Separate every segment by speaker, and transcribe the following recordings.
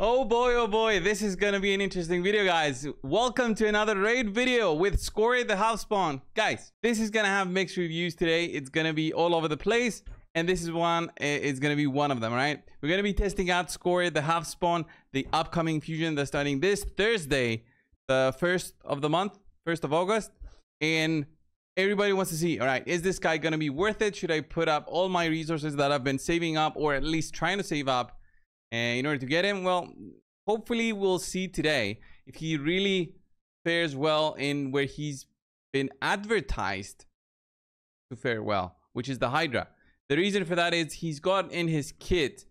Speaker 1: Oh boy, this is gonna be an interesting video, guys. Welcome to another raid video with Skorid the Halfspawn. Guys, this is gonna have mixed reviews today. It's gonna be all over the place, and this is gonna be one of them, right? We're gonna be testing out Skorid the Halfspawn, the upcoming fusion that's starting this Thursday, the 1st of the month, 1st of August, and everybody wants to see, all right, is this guy gonna be worth it? Should I put up all my resources that I've been saving up, or at least trying to save up, in order to get him? Well, hopefully we'll see today if he really fares well in where he's been advertised to fare well, which is the Hydra. The reason for that is he's got in his kit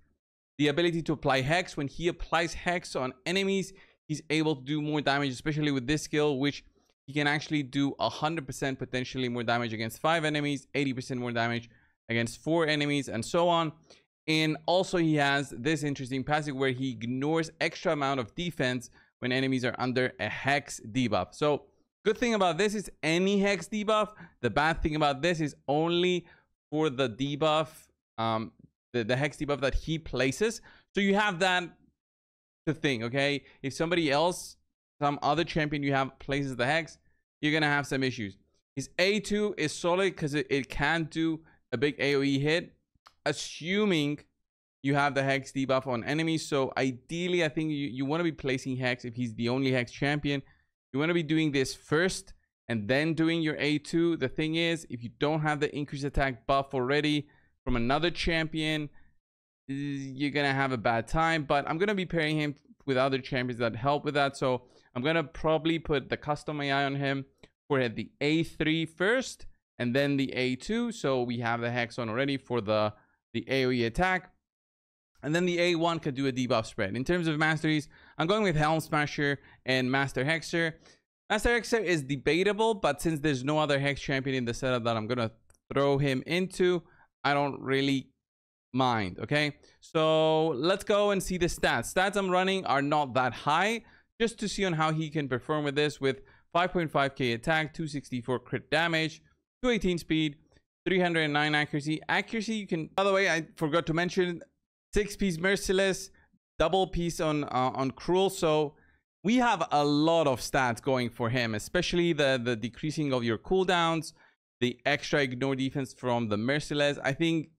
Speaker 1: the ability to apply Hex. When he applies Hex on enemies, he's able to do more damage, especially with this skill, which he can actually do 100% potentially more damage against 5 enemies, 80% more damage against 4 enemies, and so on. And also he has this interesting passive where he ignores extra amount of defense when enemies are under a Hex debuff. So good thing about this is any Hex debuff. The bad thing about this is only for the debuff, the Hex debuff that he places. So you have that to think, okay? If somebody else, some other champion you have places the Hex, you're gonna have some issues. His A2 is solid because it can do a big AoE hit, assuming you have the Hex debuff on enemies. So ideally, I think you want to be placing Hex if he's the only Hex champion. You want to be doing this first and then doing your A2. The thing is, if you don't have the increased attack buff already from another champion, you're gonna have a bad time. But I'm gonna be pairing him with other champions that help with that. So I'm gonna probably put the custom AI on him for the A3 first and then the A2. So we have the Hex on already for the AoE attack, and then the A1 could do a debuff spread. In terms of masteries, I'm going with Helm Smasher and Master Hexer. Master Hexer is debatable, but since there's no other Hex champion in the setup that I'm gonna throw him into, I don't really mind. Okay, so let's go and see the stats. I'm running are not that high, just to see on how he can perform with this, with 5.5k attack, 264 crit damage, 218 speed, 309 accuracy. You can, by the way, I forgot to mention, 6-piece merciless, double piece on cruel. So we have a lot of stats going for him, especially the decreasing of your cooldowns, the extra ignore defense from the merciless. I think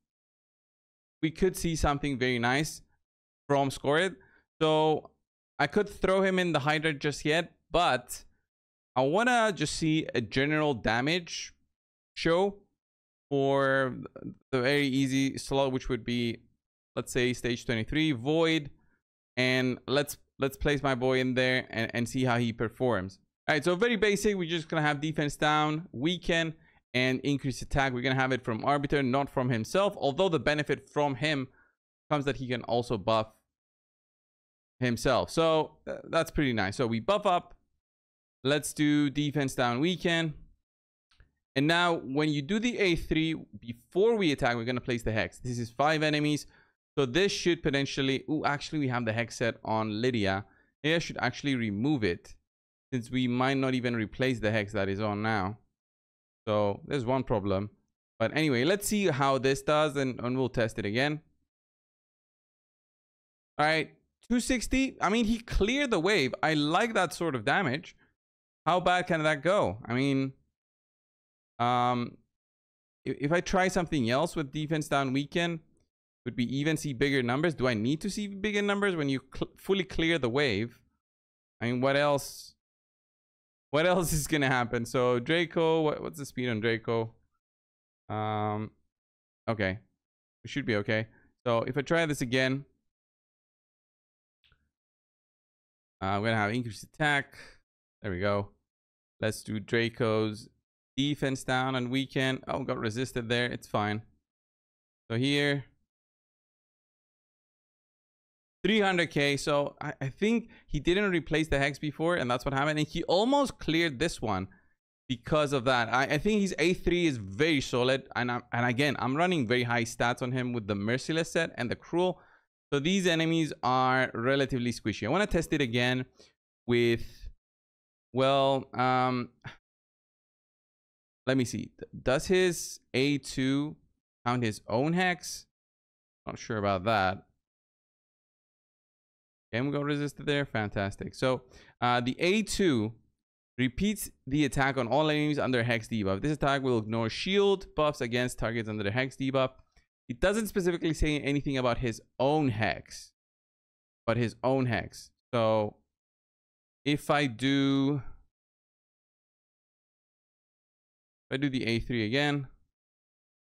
Speaker 1: we could see something very nice from Skorid. So I could throw him in the Hydra just yet, but I want to just see a general damage show for the very easy slot, which would be, let's say, stage 23 void, and let's place my boy in there and see how he performs. All right, so very basic. We're just gonna have defense down, weaken, and increase attack. We're gonna have it from Arbiter, not from himself, although the benefit from him comes that he can also buff himself. So that's pretty nice. So we buff up, let's do defense down, weaken. And now when you do the A3, before we attack, we're going to place the Hex. This is 5 enemies. So this should potentially... Oh, actually, we have the Hex set on Lydia. Maybe I should actually remove it, since we might not even replace the Hex that is on now. So there's one problem. But anyway, let's see how this does, and we'll test it again. All right, 260. I mean, he cleared the wave. I like that sort of damage. How bad can that go? I mean... if I try something else with defense down weaken, would we even see bigger numbers? Do I need to see bigger numbers when you fully clear the wave? I mean, what else is gonna happen? So Draco, what's the speed on Draco? Okay, it should be okay. So if I try this again, I'm gonna have increased attack. There we go. Let's do Draco's defense down and weaken. Oh, got resisted there. It's fine. So here, 300k. So I think he didn't replace the Hex before, and that's what happened. And he almost cleared this one because of that. I think his A3 is very solid. And again, I'm running very high stats on him with the Merciless set and the Cruel. So these enemies are relatively squishy. I want to test it again with, well, let me see. Does his A2 count his own Hex? Not sure about that. Can we go resisted there? Fantastic. So the A2 repeats the attack on all enemies under Hex debuff. This attack will ignore shield buffs against targets under the Hex debuff. It doesn't specifically say anything about his own Hex, but his own Hex. So if I do the A3 again,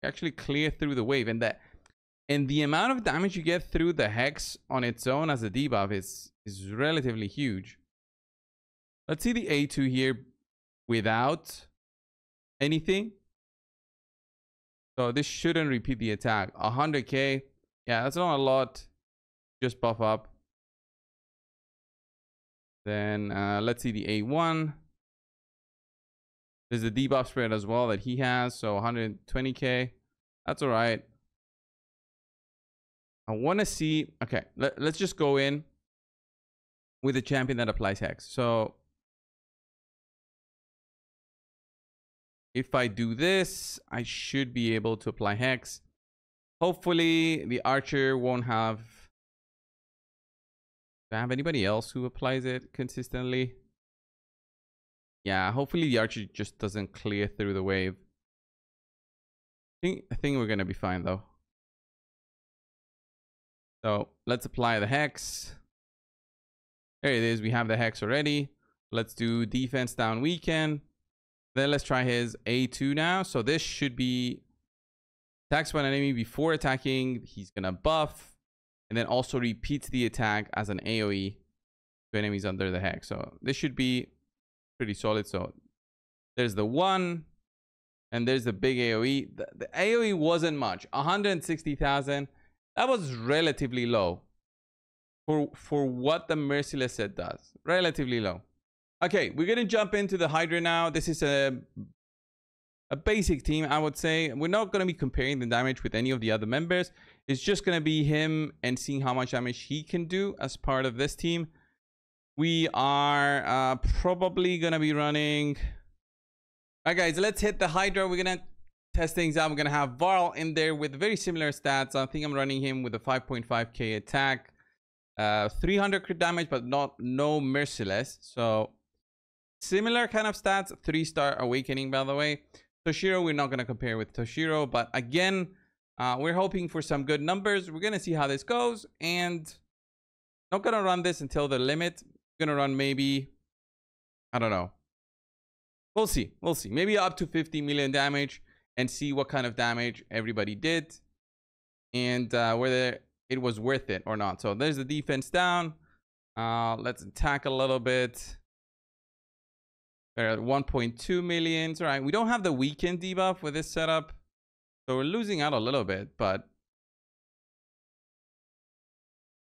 Speaker 1: actually clear through the wave, and the amount of damage you get through the Hex on its own as a debuff is relatively huge. Let's see the A2 here without anything. So this shouldn't repeat the attack. 100k. Yeah, that's not a lot. Just buff up. Then let's see the A1. There's the debuff spread as well that he has. So 120k. That's all right. I want to see. Okay, let's just go in with a champion that applies Hex. So if I do this, I should be able to apply Hex. Hopefully the archer won't have... Do I have anybody else who applies it consistently? Yeah, hopefully the archer just doesn't clear through the wave. I think we're going to be fine though. So let's apply the Hex. There it is. We have the Hex already. Let's do defense down weaken. Then let's try his A2 now. So this should be attacks one enemy before attacking. He's going to buff. And then also repeats the attack as an AoE to enemies under the Hex. So this should be pretty solid. So there's the 1. And there's the big AoE. The AoE wasn't much. 160,000. That was relatively low. For what the Merciless set does. Relatively low. Okay, we're going to jump into the Hydra now. This is a basic team, I would say. We're not going to be comparing the damage with any of the other members. It's just going to be him and seeing how much damage he can do as part of this team. We are probably going to be running... All right, guys, let's hit the Hydra. We're going to test things out. We're going to have Varl in there with very similar stats. I think I'm running him with a 5.5k attack. 300 crit damage, but no Merciless. So... similar kind of stats. 3-star awakening, by the way. Toshiro, we're not going to compare with Toshiro, but again, we're hoping for some good numbers. We're going to see how this goes, and not going to run this until the limit. Going to run maybe, I don't know. We'll see. We'll see. Maybe up to 50 million damage and see what kind of damage everybody did and whether it was worth it or not. So there's the defense down. Let's attack a little bit. They're at 1.2 million. All right. We don't have the weekend debuff with this setup. So we're losing out a little bit, but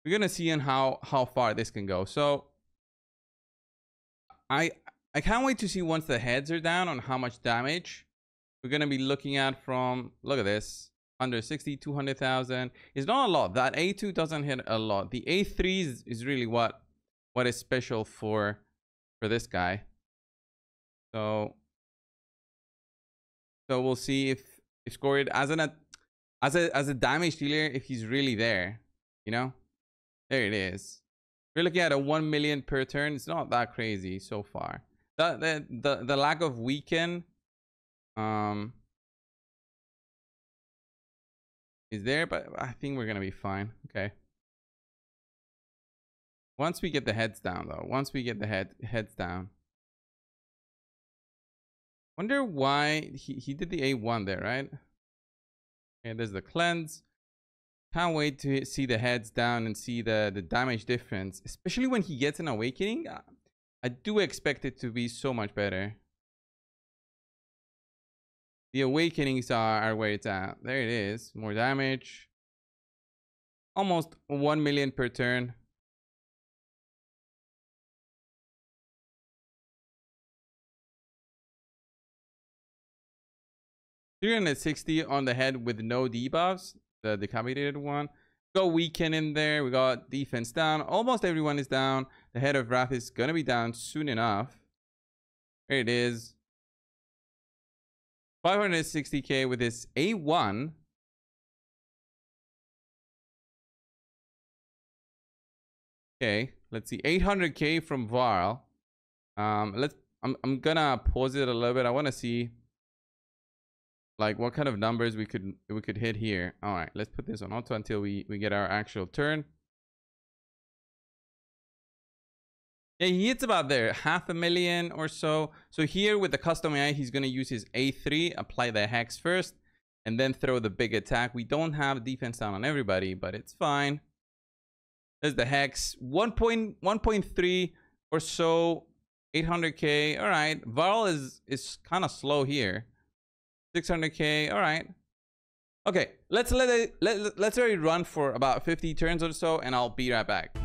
Speaker 1: we're going to see in how far this can go. So I can't wait to see once the heads are down on how much damage we're going to be looking at from, look at this, 160, 200,000. It's not a lot. That A2 doesn't hit a lot. The A3 is really what is special for this guy. So we'll see if Skorid as a damage dealer, if he's really there, you know. There it is. We're looking at a 1 million per turn. It's not that crazy so far. The lack of weaken is there, but I think we're gonna be fine. Okay. Once we get the heads down, though. Once we get the heads down. Wonder why he did the A1 there, right? Okay, there's the cleanse. Can't wait to see the heads down and see the damage difference, especially when he gets an awakening. I do expect it to be so much better. The awakenings are where it's at. There it is. More damage. Almost 1 million per turn. $360 on the head with no debuffs. The decapitated one. Go weaken in there. We got defense down. Almost everyone is down. The head of Wrath is gonna be down soon enough. There it is. 560k with this A1. Okay, let's see. 800k from Varl. I'm gonna pause it a little bit. I want to see like what kind of numbers we could hit here. All right, let's put this on auto until we get our actual turn. Yeah, he hits about there, 500,000 or so. So here with the custom AI, he's gonna use his A3, apply the hex first, and then throw the big attack. We don't have defense down on everybody, but it's fine. There's the hex, 1.3 or so, 800k. All right, Varl is kind of slow here. 600k. All right. Okay, let's let it run for about 50 turns or so, and I'll be right back.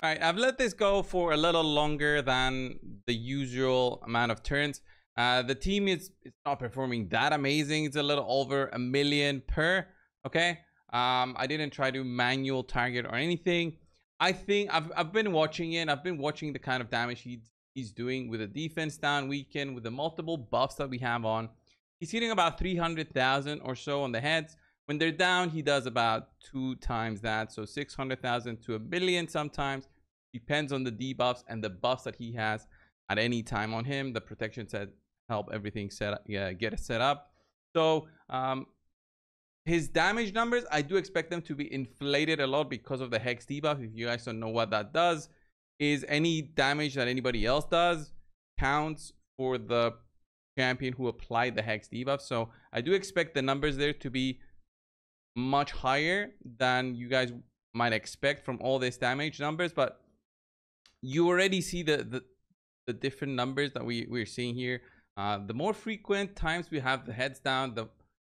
Speaker 1: All right, I've let this go for a little longer than the usual amount of turns. The team is not performing that amazing. It's a little over 1 million per. Okay. I didn't try to manual target or anything. I think I've been watching it. I've been watching the kind of damage he's doing with the defense down weekend, with the multiple buffs that we have on. He's hitting about 300,000 or so on the heads. When they're down, he does about 2 times that. So 600,000 to 1 million sometimes. Depends on the debuffs and the buffs that he has at any time on him. The protection set help everything set up, get it set up. So his damage numbers, I do expect them to be inflated a lot because of the hex debuff. If you guys don't know what that does, is any damage that anybody else does counts for the champion who applied the hex debuff. So I do expect the numbers there to be much higher than you guys might expect from all this damage numbers, but you already see the different numbers that we're seeing here. The more frequent times we have the heads down, the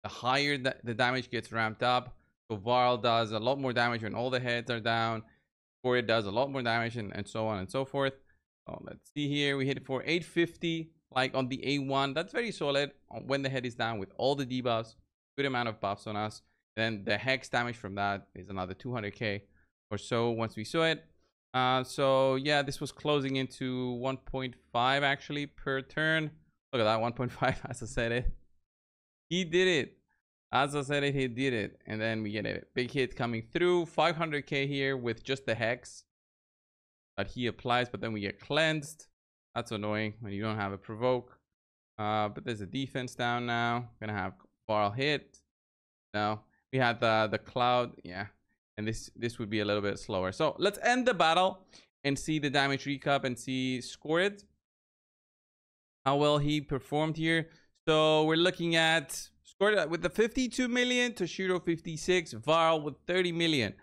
Speaker 1: higher the damage gets ramped up. So Varl does a lot more damage when all the heads are down. Skorid does a lot more damage, and so on and so forth. So let's see here. We hit it for 850, like on the A1. That's very solid when the head is down with all the debuffs. Good amount of buffs on us. Then the hex damage from that is another 200k or so once we saw it. So yeah, this was closing into 1.5 actually per turn. Look at that, 1.5. As I said it, he did it. As I said it, he did it. And then we get a big hit coming through, 500k here with just the hex that he applies, but then we get cleansed. That's annoying when you don't have a provoke. But there's a defense down now. Gonna have Varl hit. No, we had the cloud. Yeah. And this would be a little bit slower. So let's end the battle and see the damage recap and see Skorid, how well he performed here. So we're looking at Skorid with the 52 million, Toshiro 56, Varl with 30 million.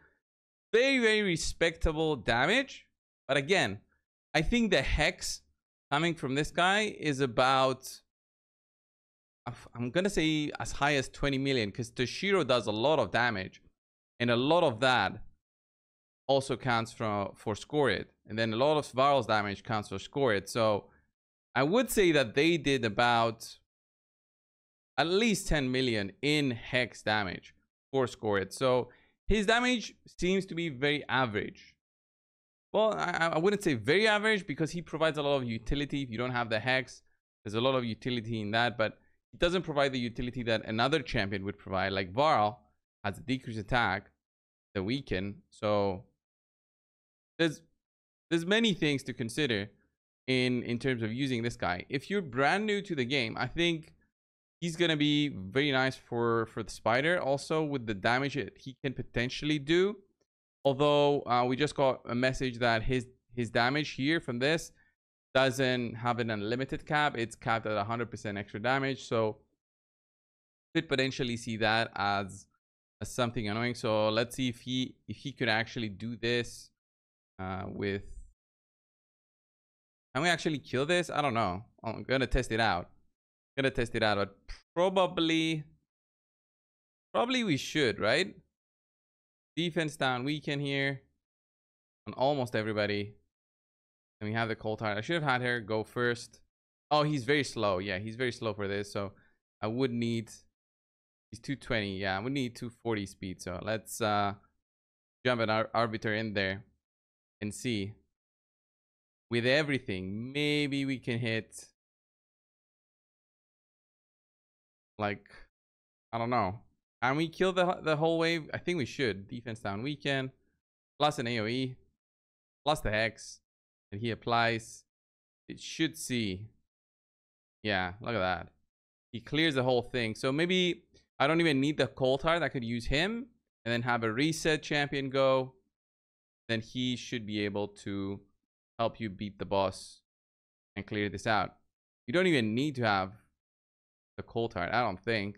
Speaker 1: Very, very respectable damage. But again, I think the hex coming from this guy is about, I'm going to say as high as 20 million, because Toshiro does a lot of damage. And a lot of that also counts for Skorid. And then a lot of Varl's damage counts for Skorid. So I would say that they did about at least 10 million in hex damage for Skorid. So his damage seems to be very average. Well, I wouldn't say very average, because he provides a lot of utility. If you don't have the hex, there's a lot of utility in that. But he doesn't provide the utility that another champion would provide. Like Varl has a decreased attack, the weaken. So there's many things to consider in terms of using this guy. If you're brand new to the game, I think he's gonna be very nice for the spider, also with the damage that he can potentially do. Although we just got a message that his damage here from this doesn't have an unlimited cap. It's capped at 100% extra damage. So could potentially see that as something annoying. So let's see if he could actually do this with, can we actually kill this? I don't know. I'm gonna test it out. But probably we should, right? Defense down weaken here on almost everybody, and we have the cold heart. I should have had her go first. Oh, he's very slow. Yeah, he's very slow for this, so I would need 220. Yeah, we need 240 speed. So let's jump an arbiter in there and see. With everything, maybe we can hit, like, I don't know. Can we kill the whole wave? I think we should. Defense down weekend, plus an AoE, plus the hex, and he applies. It should see. Yeah, look at that. He clears the whole thing. So maybe I don't even need the cold heart. I could use him and then have a reset champion go. Then he should be able to help you beat the boss and clear this out. You don't even need to have the cold heart, I don't think.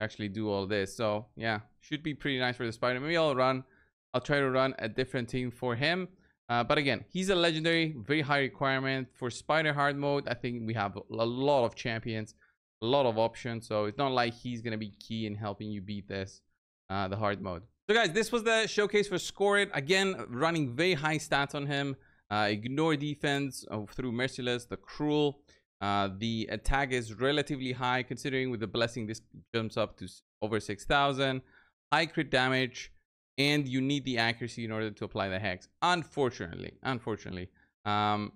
Speaker 1: Actually do all this. So yeah, should be pretty nice for the spider. Maybe I'll try to run a different team for him. But again, he's a legendary, very high requirement for spider hard mode. I think we have a lot of champions, a lot of options. So it's not like he's going to be key in helping you beat this, the hard mode. So guys, this was the showcase for Skorid. Again, running very high stats on him. Ignore defense through Merciless, the Cruel. The attack is relatively high considering with the blessing this jumps up to over 6,000. High crit damage. And you need the accuracy in order to apply the hex. Unfortunately. I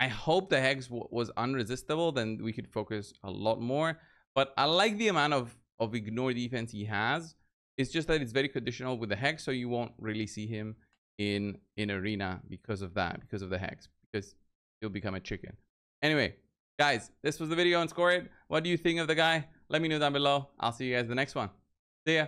Speaker 1: hope the hex was unresistible. Then we could focus a lot more. But I like the amount of ignore defense he has. It's just that it's very conditional with the hex. So you won't really see him in arena because of that. Because of the hex. Because he'll become a chicken. Anyway, guys, this was the video on Skorid. What do you think of the guy? Let me know down below. I'll see you guys in the next one. See ya.